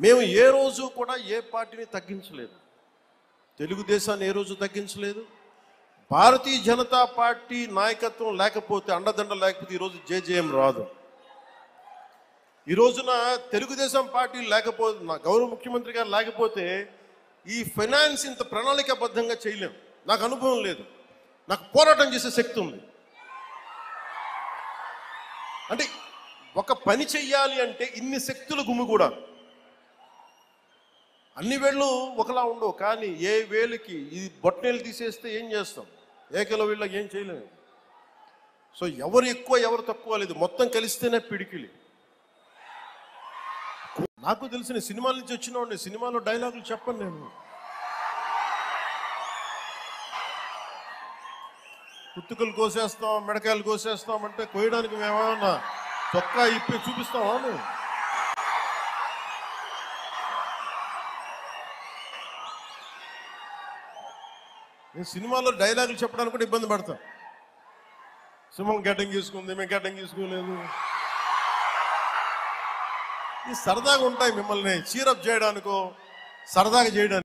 మేము ఏ రోజు కూడా ఏ పార్టీని తగ్గించలేదు. తెలుగుదేశాన్ని ఏ రోజు తగ్గించలేదు. భారతీయ జనతా పార్టీ నాయకత్వం లేకపోతే, అండదండ లేకపోతే ఈరోజు జేజేఎం రాదు. ఈ రోజున తెలుగుదేశం పార్టీ లేకపోతే, నా గౌరవ ముఖ్యమంత్రి గారు లేకపోతే ఈ ఫైనాన్స్ ఇంత ప్రణాళికాబద్ధంగా చేయలేం. నాకు అనుభవం లేదు, నాకు పోరాటం చేసే శక్తి ఉంది. అంటే ఒక పని చెయ్యాలి అంటే ఇన్ని శక్తులు గుమిగూడా. అన్ని వేళ్ళు ఒకలా ఉండవు, కానీ ఏ వేలుకి ఈ బొట్టనేలు తీసేస్తే ఏం చేస్తాం, ఏకలో వీళ్ళకి ఏం చేయలేము. సో ఎవరు ఎక్కువ ఎవరు తక్కువ లేదు, మొత్తం కలిస్తేనే పిడికిలి. నాకు తెలిసిన సినిమాల నుంచి వచ్చిన సినిమాలో డైలాగులు చెప్పను నేను. పుత్తుకలు కోసేస్తాం, మిడకాయలు కోసేస్తాం అంటే కోయడానికి మేమేమన్నా చొక్కా ఇప్పి చూపిస్తామా? నేను సినిమాలో డైలాగులు చెప్పడానికి కూడా ఇబ్బంది పడతాం. సింహం గడ్డం గీసుకుంది, మేము గడ్డం గీసుకోలేదు. ఈ సరదాగా ఉంటాయి, మిమ్మల్ని చీరప్ చేయడానికో సరదాగా చేయడానికి.